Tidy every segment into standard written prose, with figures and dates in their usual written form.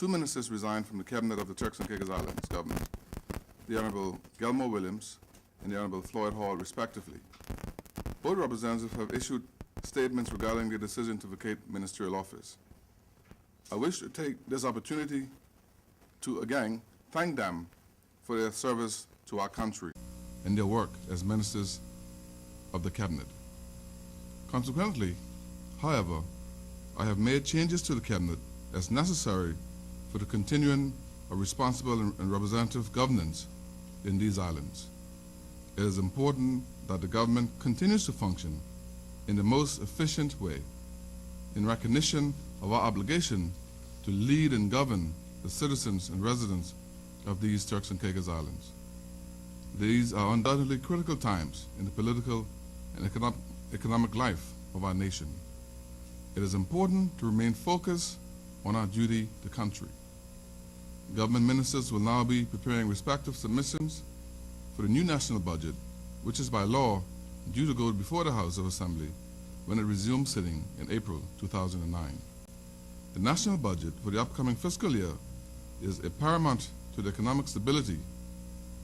Two ministers resigned from the cabinet of the Turks and Caicos Islands government, the Honorable Gilmore Williams and the Honorable Floyd Hall, respectively. Both representatives have issued statements regarding their decision to vacate ministerial office. I wish to take this opportunity to again thank them for their service to our country and their work as ministers of the cabinet. Consequently, however, I have made changes to the cabinet as necessary for the continuing of responsible and representative governance in these islands. It is important that the government continues to function in the most efficient way in recognition of our obligation to lead and govern the citizens and residents of these Turks and Caicos Islands. These are undoubtedly critical times in the political and economic life of our nation. It is important to remain focused on our duty to country. Government ministers will now be preparing respective submissions for the new national budget, which is by law due to go before the House of Assembly when it resumes sitting in April 2009. The national budget for the upcoming fiscal year is a paramount to the economic stability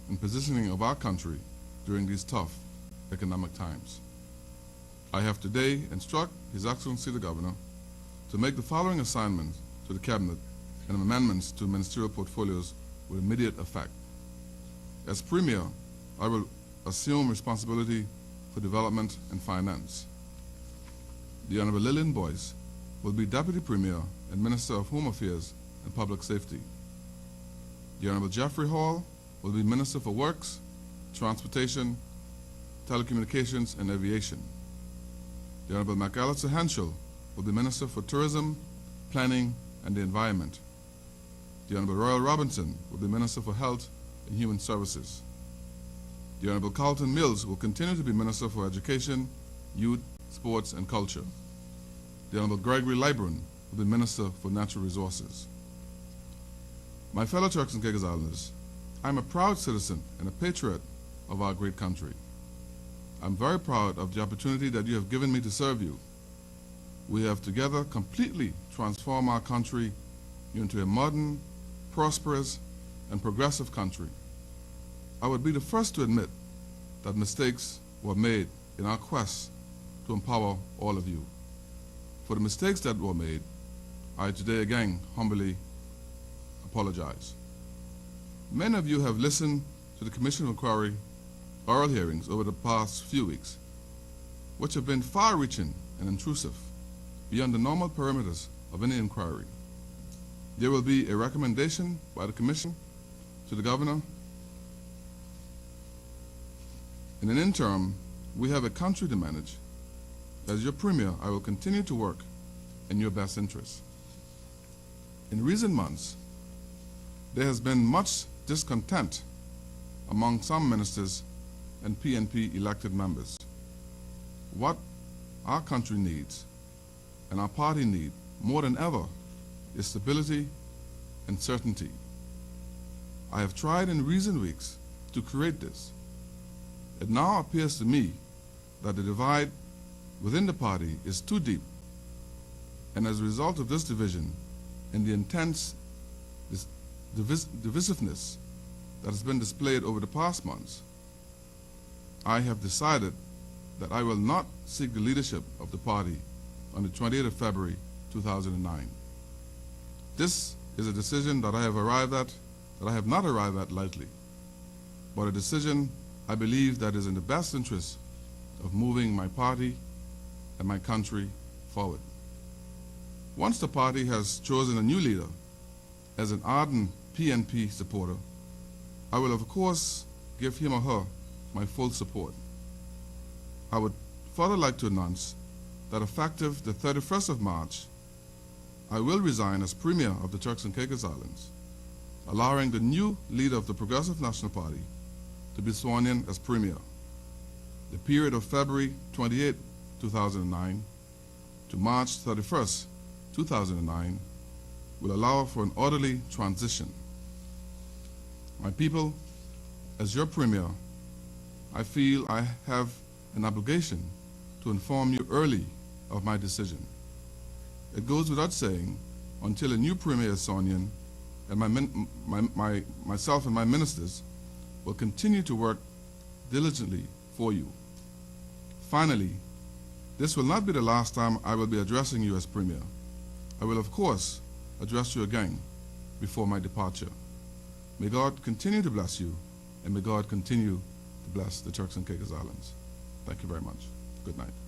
and positioning of our country during these tough economic times. I have today instructed His Excellency the Governor to make the following assignments to the Cabinet and amendments to ministerial portfolios with immediate effect. As Premier, I will assume responsibility for development and finance. The Honorable Lillian Boyce will be Deputy Premier and Minister of Home Affairs and Public Safety. The Honorable Jeffrey Hall will be Minister for Works, Transportation, Telecommunications, and Aviation. The Honorable McAllister Henschel will be Minister for Tourism, Planning, and the Environment. The Honorable Royal Robinson will be Minister for Health and Human Services. The Honorable Carlton Mills will continue to be Minister for Education, Youth, Sports, and Culture. The Honorable Gregory Libron will be Minister for Natural Resources. My fellow Turks and Caicos Islanders, I'm a proud citizen and a patriot of our great country. I'm very proud of the opportunity that you have given me to serve you. We have together completely transformed our country into a modern, prosperous, and progressive country. I would be the first to admit that mistakes were made in our quest to empower all of you. For the mistakes that were made, I today again humbly apologize. Many of you have listened to the Commission of Inquiry oral hearings over the past few weeks, which have been far-reaching and intrusive, beyond the normal parameters of any inquiry. There will be a recommendation by the Commission to the Governor. In an interim, we have a country to manage. As your Premier, I will continue to work in your best interest. In recent months, there has been much discontent among some ministers and PNP elected members. What our country needs and our party need more than ever is stability and certainty. I have tried in recent weeks to create this. It now appears to me that the divide within the party is too deep, and as a result of this division and the intense divisiveness that has been displayed over the past months, I have decided that I will not seek the leadership of the party on the 28th of February 2009. This is a decision that I have not arrived at lightly, but a decision I believe that is in the best interest of moving my party and my country forward. Once the party has chosen a new leader, as an ardent PNP supporter, I will of course give him or her my full support. I would further like to announce that effective the 31st of March, I will resign as Premier of the Turks and Caicos Islands, allowing the new leader of the Progressive National Party to be sworn in as Premier. The period of February 28, 2009 to March 31st, 2009 will allow for an orderly transition. My people, as your Premier, I feel I have an obligation to inform you early of my decision. It goes without saying, until a new Premier is sworn in, and myself and my ministers will continue to work diligently for you. Finally, this will not be the last time I will be addressing you as Premier. I will, of course, address you again before my departure. May God continue to bless you, and may God continue to bless the Turks and Caicos Islands. Thank you very much. Good night.